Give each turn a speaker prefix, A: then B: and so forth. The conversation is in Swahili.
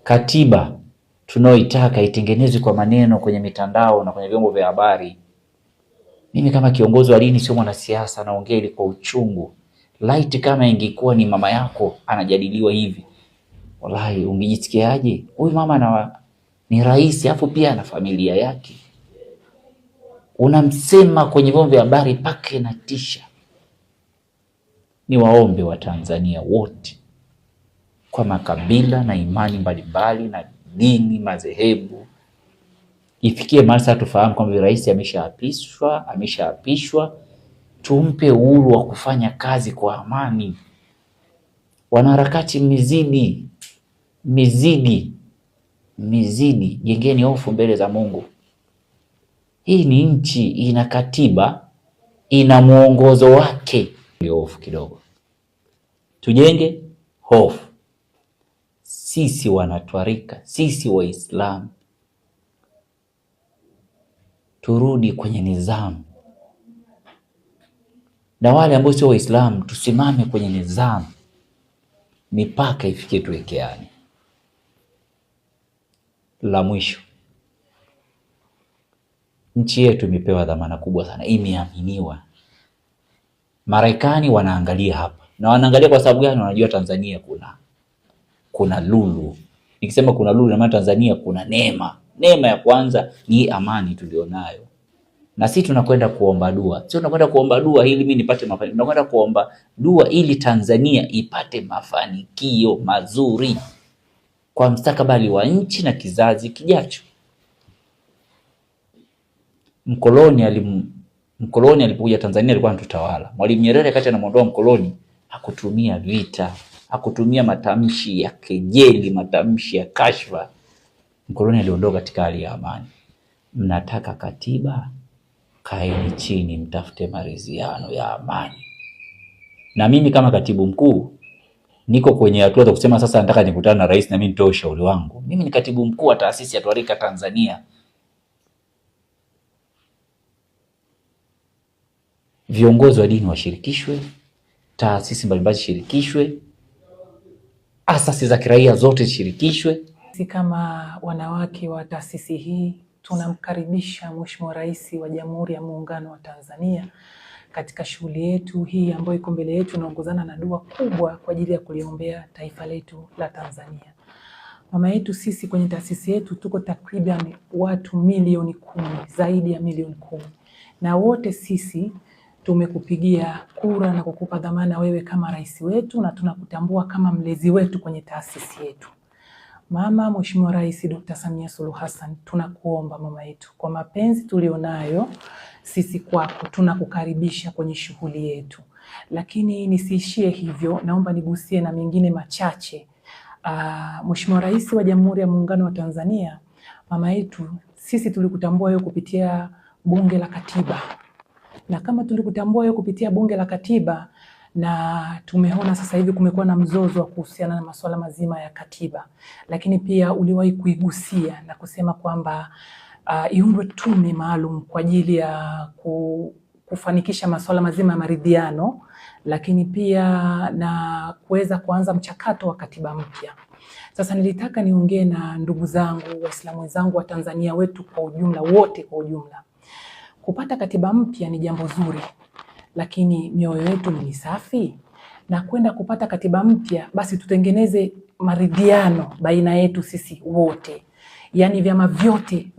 A: Katiba tunaoitaka itengenezwe kwa maneno kwenye mitandao na kwenye vyombo vya habari. Mimi kama kiongozi wa dini, sio mwanasiasa, naongea ili kwa uchungu. Light kama ingekuwa ni mama yako anajadiliwa hivi, wallahi ungejisikiaje? Huyu mama ni rais, afu pia na familia yake, unamsema kwenye vyombo vya habari pake na tisha. Ni waombe wa Tanzania wote kwa makabila na imani mbalimbali na dini, madhehebu, ifikie mahali sasa tufahamu kwamba rais ameshaapishwa, tumpe uhuru wa kufanya kazi kwa amani. Wanaharakati mizidi, jengeni hofu mbele za Mungu. Hii ni nchi, ina katiba, ina mwongozo wake. Hofu kidogo, tujenge hofu. Sisi wanatwarika, sisi Waislamu turudi kwenye nidhamu, na wale ambao sio Waislamu tusimame kwenye nidhamu, mipaka ifikie tuwekeane. La mwisho, nchi yetu imepewa dhamana kubwa sana, imeaminiwa. Marekani wanaangalia hapa, na wanaangalia kwa sababu gani? Wanajua Tanzania kuna lulu. Nikisema kuna lulu, na maana Tanzania kuna neema. Neema ya kwanza ni amani tulionayo. Na sisi tunakwenda kuomba dua. Sio tunakwenda kuomba dua ili mimi nipate mafanikio. Tunakwenda kuomba dua ili Tanzania ipate mafanikio mazuri kwa mustakabali wa nchi na kizazi kijacho. Mkoloni alipokuja Tanzania alikuwa anatutawala. Mwalimu Nyerere wakati anamuondoa mkoloni hakutumia vita, hakutumia matamshi ya kejeli, matamshi ya kashfa. Mkoloni aliondoka katika hali ya amani. Mnataka katiba? Kaeni chini mtafute maridhiano ya amani. Na mimi kama katibu mkuu niko kwenye hatua za kusema sasa nataka nikutane na rais na mimi nitoe ushauri wangu. Mimi ni katibu mkuu wa taasisi ya Twarika Tanzania. Viongozi wa dini washirikishwe, taasisi mbalimbali zishirikishwe, asasi za kiraia zote zishirikishwe.
B: Sisi kama wanawake wa taasisi hii tunamkaribisha Mheshimiwa Rais wa Jamhuri ya Muungano wa Tanzania katika shughuli yetu hii ambayo iko mbele yetu, inaongozana na dua kubwa kwa ajili ya kuliombea taifa letu la Tanzania. Mama yetu, sisi kwenye taasisi yetu tuko takriban watu milioni 10, zaidi ya milioni 10. Na wote sisi tumekupigia kura na kukupa dhamana wewe kama rais wetu, na tunakutambua kama mlezi wetu kwenye taasisi yetu. Mama Mheshimiwa Rais Dr. Samia Suluhu Hassan, tunakuomba mama yetu, kwa mapenzi tulionayo sisi kwako, tunakukaribisha kwenye shughuli yetu. Lakini nisiishie hivyo, naomba nigusie na mengine machache. Mheshimiwa Rais wa Jamhuri ya Muungano wa Tanzania, mama yetu, sisi tulikutambua wewe kupitia Bunge la Katiba. Na kama tulikutambua wewe kupitia Bunge la Katiba, na tumeona sasa hivi kumekuwa na mzozo wa kuhusiana na masuala mazima ya katiba, lakini pia uliwahi kuigusia na kusema kwamba iundwe tume maalum kwa ajili ya kufanikisha masuala mazima ya maridhiano, lakini pia na kuweza kuanza mchakato wa katiba mpya. Sasa nilitaka niongee na ndugu zangu Waislamu wenzangu wa Tanzania wetu kwa ujumla, wote kwa ujumla. Kupata katiba mpya ni jambo zuri, lakini mioyo yetu ni safi, na kwenda kupata katiba mpya basi tutengeneze maridhiano baina yetu sisi wote, yani vyama vyote